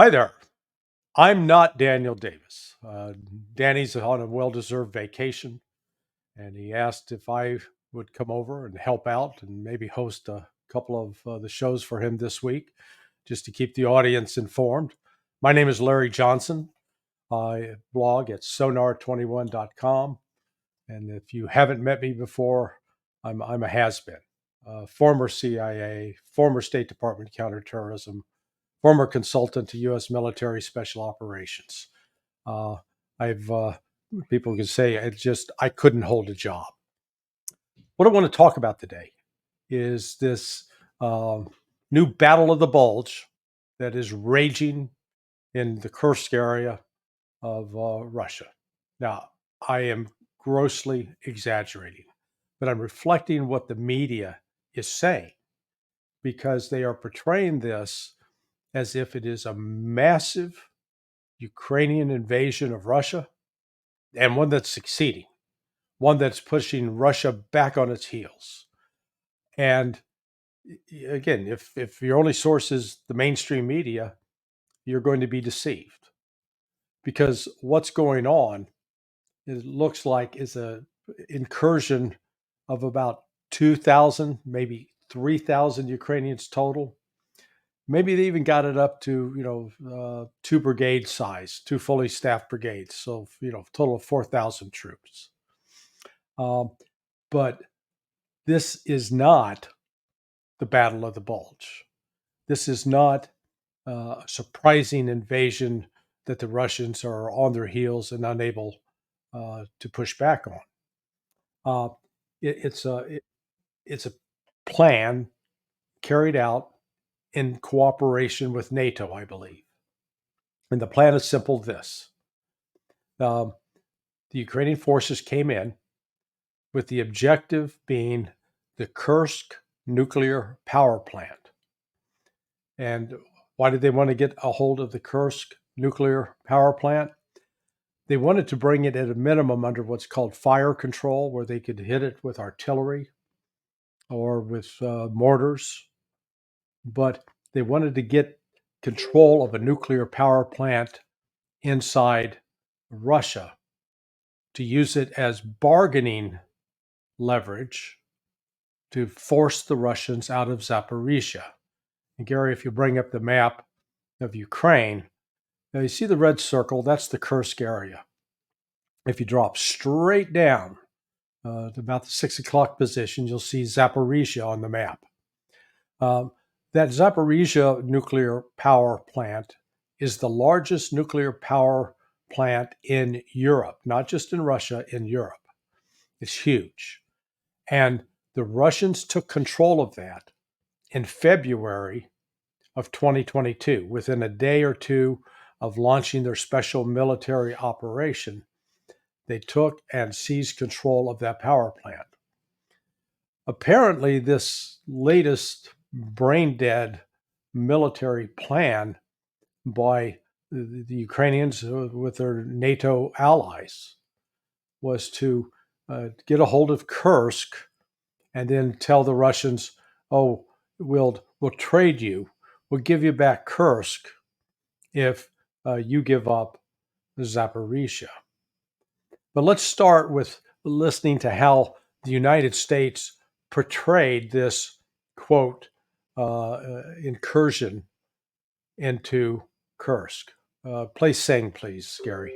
Hi there. I'm not Daniel Davis. Danny's on a well deserved vacation, and he asked if I would come over and help out and maybe host a couple of the shows for him this week just to keep the audience informed. My name is Larry Johnson. I blog at sonar21.com. And if you haven't met me before, I'm a has been, former CIA, former State Department counterterrorism, former consultant to U.S. military special operations. Uh, I've People can say I couldn't hold a job. What I want to talk about today is this new battle of the Bulge that is raging in the Kursk area of Russia. Now, I am grossly exaggerating, but I'm reflecting what the media is saying because they are portraying this as if it is a massive Ukrainian invasion of Russia and one that's succeeding, one that's pushing Russia back on its heels. And again, if your only source is the mainstream media, you're going to be deceived because what's going on, it looks like, is a incursion of about 2,000, maybe 3,000 Ukrainians total. Maybe they even got it up to, two brigade size, two fully staffed brigades. So, total of 4,000 troops. But this is not the Battle of the Bulge. This is not a surprising invasion that the Russians are on their heels and unable to push back on. Uh, it's a plan carried out in cooperation with NATO, I believe. And the plan is simple: this. Um, the Ukrainian forces came in with the objective being the Kursk nuclear power plant. And why did they want to get a hold of the Kursk nuclear power plant? They wanted to bring it at a minimum under what's called fire control, where they could hit it with artillery or with mortars. But they wanted to get control of a nuclear power plant inside Russia to use it as bargaining leverage to force the Russians out of Zaporizhia. And Gary, if you bring up the map of Ukraine, now you see the red circle, that's the Kursk area. If you drop straight down to about the 6 o'clock position, you'll see Zaporizhia on the map. That Zaporizhia nuclear power plant is the largest nuclear power plant in Europe, not just in Russia, in Europe. It's huge. And the Russians took control of that in February of 2022, within a day or two of launching their special military operation. They took and seized control of that power plant. Apparently, this latest brain dead military plan by the Ukrainians with their NATO allies was to get a hold of Kursk and then tell the Russians, "Oh, we'll trade you. We'll give you back Kursk if you give up Zaporizhia." But let's start with listening to how the United States portrayed this, quote, incursion into Kursk. Play Sing, please, Gary.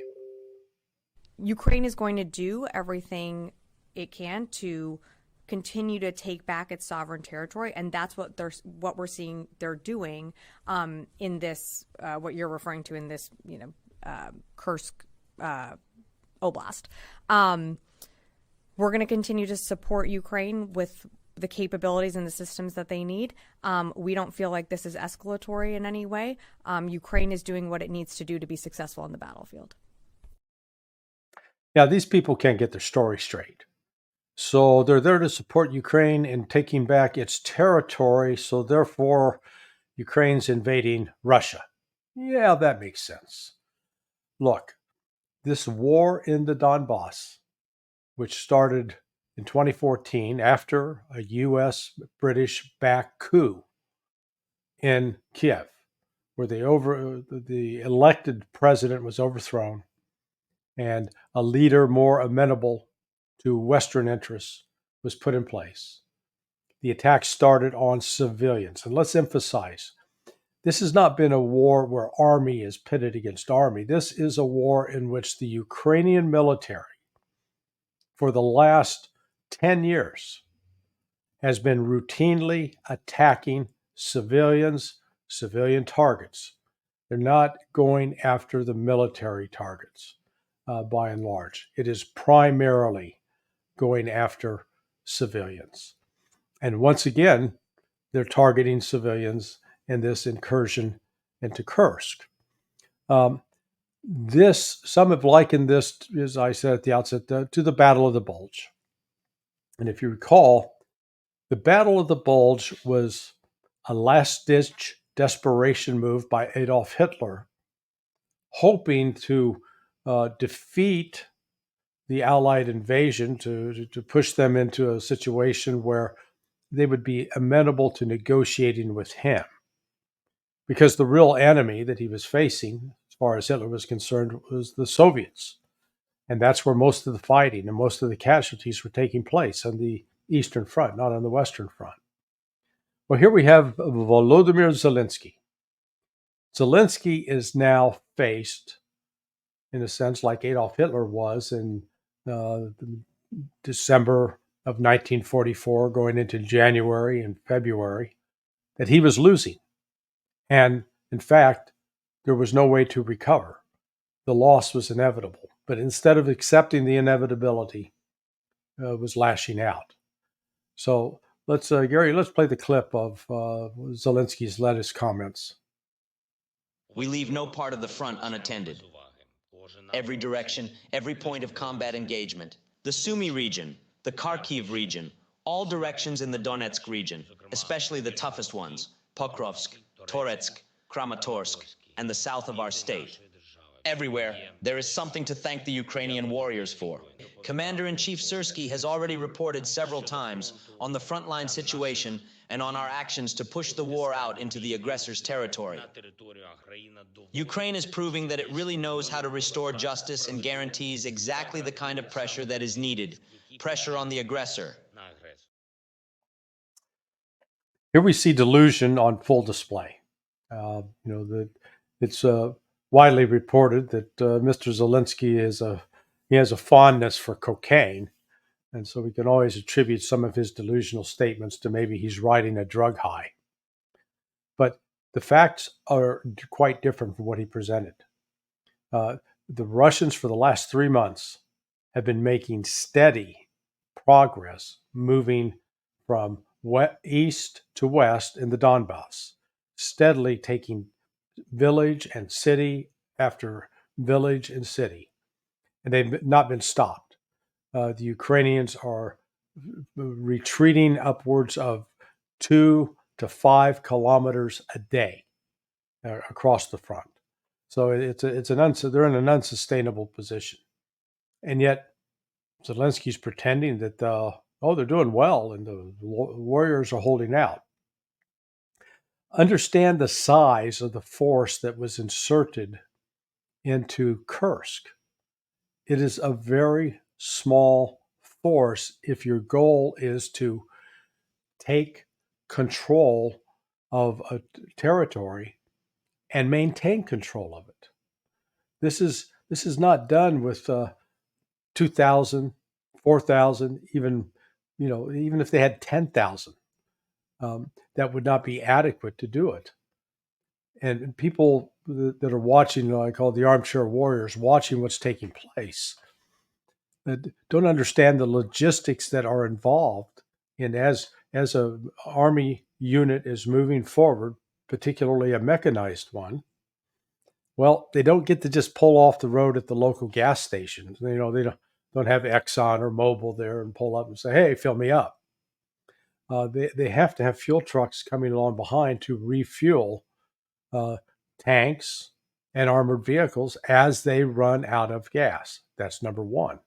Ukraine is going to do everything it can to continue to take back its sovereign territory, and that's what we're seeing they're doing in this what you're referring to in this Kursk oblast. We're going to continue to support Ukraine with the capabilities and the systems that they need. We don't feel like this is escalatory in any way. Ukraine is doing what it needs to do to be successful on the battlefield. Now, these people can't get their story straight. So they're there to support Ukraine in taking back its territory. So therefore, Ukraine's invading Russia. Yeah, that makes sense. Look, this war in the Donbass, which started in 2014 after a US British backed coup in Kiev, where the elected president was overthrown and a leader more amenable to Western interests was put in place. The attack started on civilians. And let's emphasize, this has not been a war where army is pitted against army. This is a war in which the Ukrainian military, for the last 10 years, has been routinely attacking civilians, civilian targets. They're not going after the military targets by and large. It is primarily going after civilians. And once again, they're targeting civilians in this incursion into Kursk. Some have likened this, as I said at the outset, to the Battle of the Bulge. And if you recall, the Battle of the Bulge was a last-ditch desperation move by Adolf Hitler, hoping to defeat the Allied invasion, to push them into a situation where they would be amenable to negotiating with him. Because the real enemy that he was facing, as far as Hitler was concerned, was the Soviets. And that's where most of the fighting and most of the casualties were taking place on the Eastern Front, not on the Western Front. Well, here we have Volodymyr Zelensky. Zelensky is now faced, in a sense, like Adolf Hitler was in December of 1944, going into January and February, that he was losing. And in fact, there was no way to recover. The loss was inevitable. But instead of accepting the inevitability, was lashing out. So Gary, let's play the clip of Zelensky's latest comments. We leave no part of the front unattended. Every direction, every point of combat engagement. The Sumy region, the Kharkiv region, all directions in the Donetsk region, especially the toughest ones, Pokrovsk, Toretsk, Kramatorsk, and the south of our state. Everywhere, there is something to thank the Ukrainian warriors for. Commander-in-Chief Syrskyi has already reported several times on the frontline situation and on our actions to push the war out into the aggressor's territory. Ukraine is proving that it really knows how to restore justice and guarantees exactly the kind of pressure that is needed, pressure on the aggressor. Here we see delusion on full display. It's widely reported that Mr. Zelensky has a fondness for cocaine, and so we can always attribute some of his delusional statements to maybe he's riding a drug high. But the facts are quite different from what he presented. The Russians, for the last 3 months, have been making steady progress, moving from east to west in the Donbass, steadily taking village and city after village and city. And they've not been stopped. The Ukrainians are retreating upwards of 2 to 5 kilometers a day across the front. So they're in an unsustainable position. And yet Zelensky's pretending that they're doing well and the warriors are holding out. Understand the size of the force that was inserted into Kursk. It is a very small force if your goal is to take control of a territory and maintain control of it. This is not done with 2,000, 4,000, even if they had 10,000, that would not be adequate to do it. And people that are watching, I call the armchair warriors, watching what's taking place, that don't understand the logistics that are involved in as a army unit is moving forward, particularly a mechanized one. Well, they don't get to just pull off the road at the local gas station. They don't have Exxon or Mobil there and pull up and say, "Hey, fill me up." They have to have fuel trucks coming along behind to refuel tanks and armored vehicles as they run out of gas. That's number one.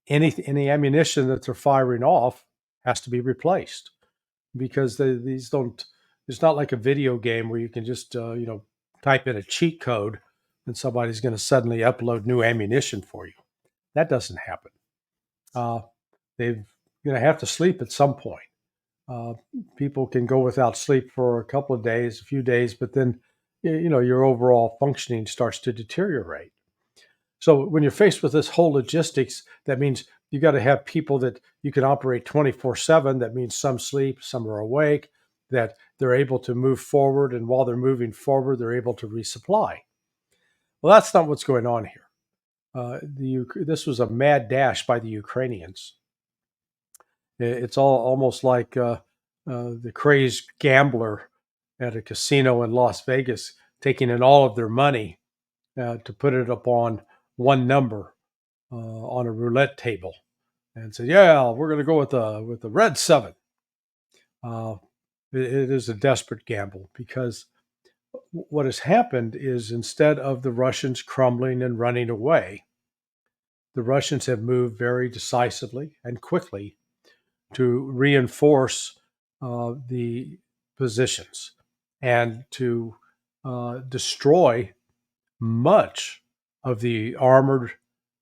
Any ammunition that they're firing off has to be replaced because these don't. It's not like a video game where you can just type in a cheat code and somebody's going to suddenly upload new ammunition for you. That doesn't happen. They're going to have to sleep at some point. People can go without sleep for a couple of days, a few days, but then your overall functioning starts to deteriorate. So when you're faced with this whole logistics, that means you got to have people that you can operate 24/7. That means some sleep, some are awake, that they're able to move forward, and while they're moving forward, they're able to resupply. Well, that's not what's going on here. This was a mad dash by the Ukrainians. It's almost like the crazed gambler at a casino in Las Vegas taking in all of their money to put it upon one number on a roulette table and said, "Yeah, we're going to go with the red 7." It is a desperate gamble because what has happened is instead of the Russians crumbling and running away, the Russians have moved very decisively and quickly to reinforce the positions and to destroy much of the armored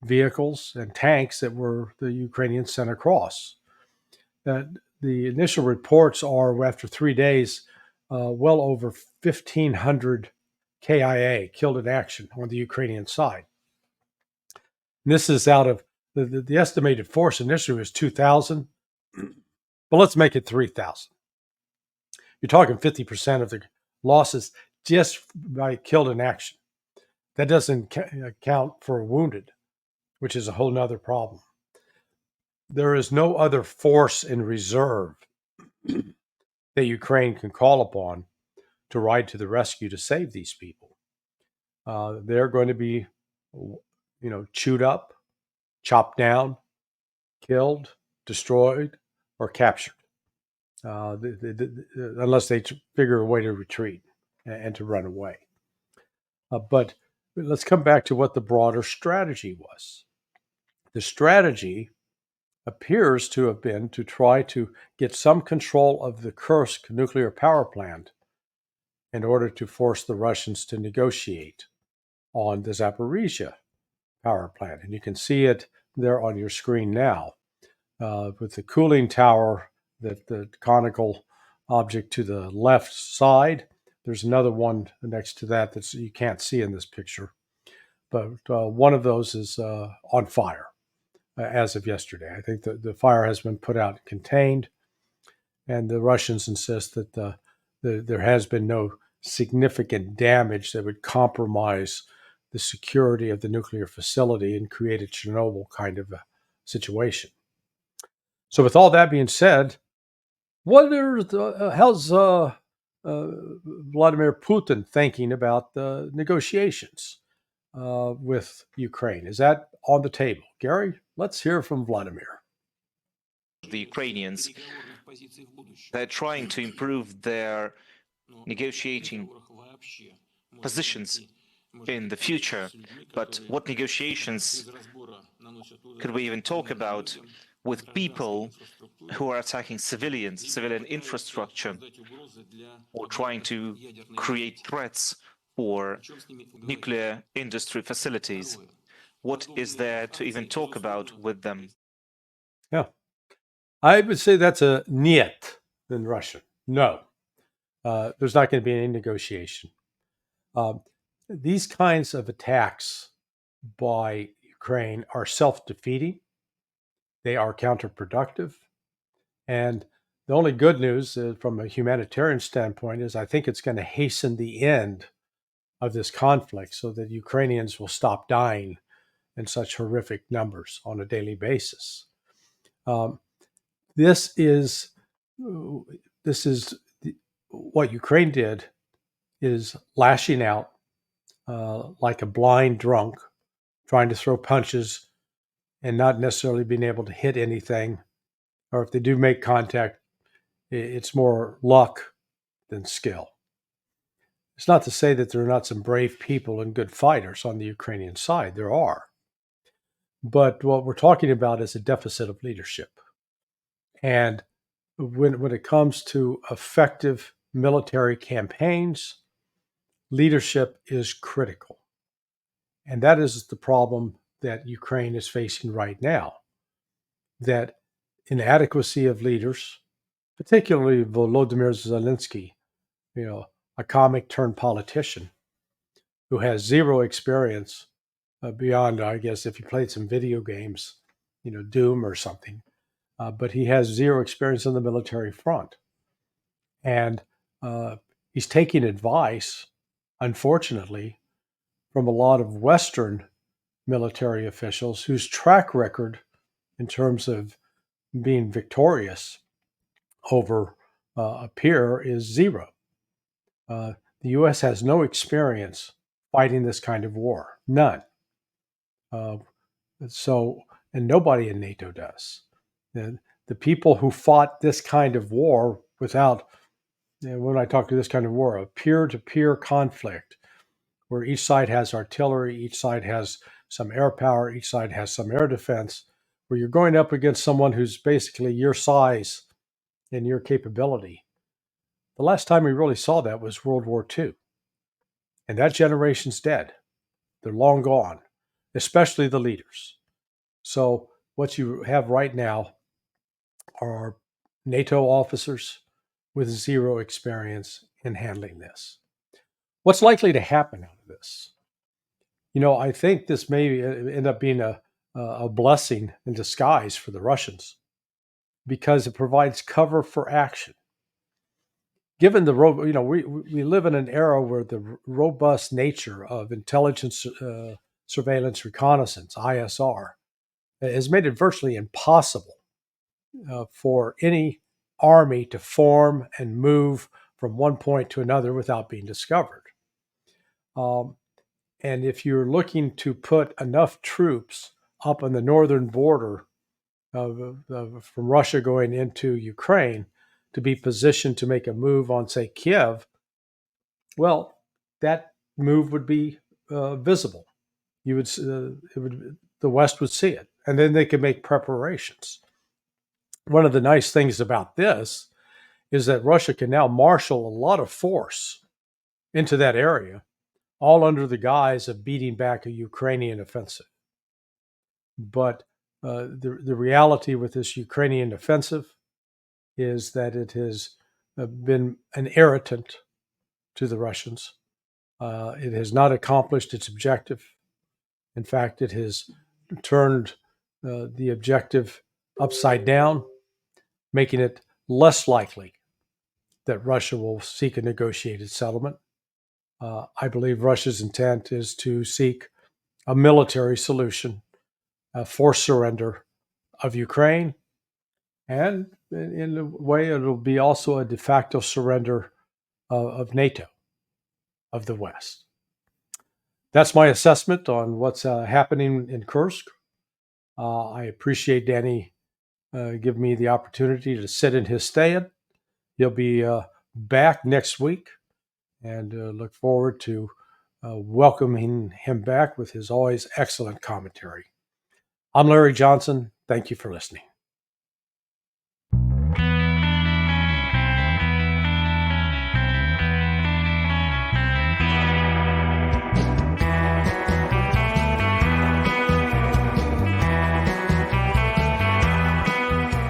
vehicles and tanks that were the Ukrainians sent across. The initial reports are after 3 days, well over 1,500 KIA killed in action on the Ukrainian side. And this is out of the estimated force initially was 2,000, but let's make it 3,000. You're talking 50% of the losses just by killed in action. That doesn't account for wounded, which is a whole nother problem. There is no other force in reserve that Ukraine can call upon to ride to the rescue to save these people. They're going to be, chewed up, chopped down, killed, destroyed, or captured, unless they figure a way to retreat and to run away. But let's come back to what the broader strategy was. The strategy appears to have been to try to get some control of the Kursk nuclear power plant in order to force the Russians to negotiate on the Zaporizhia power plant. And you can see it there on your screen now with the cooling tower, the conical object to the left side. There's another one next to that that you can't see in this picture. But one of those is on fire as of yesterday. I think the fire has been put out and contained, and the Russians insist that there has been no significant damage that would compromise the security of the nuclear facility and create a Chernobyl kind of a situation. So with all that being said, how's Vladimir Putin thinking about the negotiations with Ukraine? Is that on the table? Gary, let's hear from Vladimir. The Ukrainians, they're trying to improve their negotiating positions in the future. But what negotiations could we even talk about with people who are attacking civilian infrastructure, or trying to create threats for nuclear industry facilities? What is there to even talk about with them? Yeah, I would say that's a niet in Russian. No, there's not going to be any negotiation. These kinds of attacks by Ukraine are self-defeating. They are counterproductive. And the only good news from a humanitarian standpoint is I think it's going to hasten the end of this conflict so that Ukrainians will stop dying in such horrific numbers on a daily basis. This is what Ukraine did is lashing out like a blind drunk, trying to throw punches and not necessarily being able to hit anything. Or if they do make contact, it's more luck than skill. It's not to say that there are not some brave people and good fighters on the Ukrainian side. There are. But what we're talking about is a deficit of leadership. And when it comes to effective military campaigns, leadership is critical. And that is the problem that Ukraine is facing right now, that inadequacy of leaders, particularly Volodymyr Zelensky, a comic turned politician who has zero experience beyond, I guess, if he played some video games, Doom or something. But he has zero experience on the military front. And he's taking advice, unfortunately, from a lot of Western military officials whose track record in terms of being victorious over a peer is zero. The U.S. has no experience fighting this kind of war, none. And nobody in NATO does. The people who fought this kind of war without, when I talk to this kind of war, a peer-to-peer conflict, where each side has artillery, each side has some air power, each side has some air defense, where you're going up against someone who's basically your size and your capability. The last time we really saw that was World War II. And that generation's dead. They're long gone, especially the leaders. So what you have right now are NATO officers with zero experience in handling this. What's likely to happen out of this? I think this may end up being a blessing in disguise for the Russians, because it provides cover for action. Given we live in an era where the robust nature of intelligence, surveillance, reconnaissance, ISR, has made it virtually impossible for any army to form and move from one point to another without being discovered. And if you're looking to put enough troops up on the northern border from Russia going into Ukraine to be positioned to make a move on, say, Kiev, well, that move would be visible. The West would see it, and then they could make preparations. One of the nice things about this is that Russia can now marshal a lot of force into that area, all under the guise of beating back a Ukrainian offensive. But the reality with this Ukrainian offensive is that it has been an irritant to the Russians. It has not accomplished its objective. In fact, it has turned the objective upside down, making it less likely that Russia will seek a negotiated settlement. I believe Russia's intent is to seek a military solution, a forced surrender of Ukraine, and in a way, it'll be also a de facto surrender of NATO, of the West. That's my assessment on what's happening in Kursk. I appreciate Danny giving me the opportunity to sit in his stead. He'll be back next week, and look forward to welcoming him back with his always excellent commentary. I'm Larry Johnson. Thank you for listening.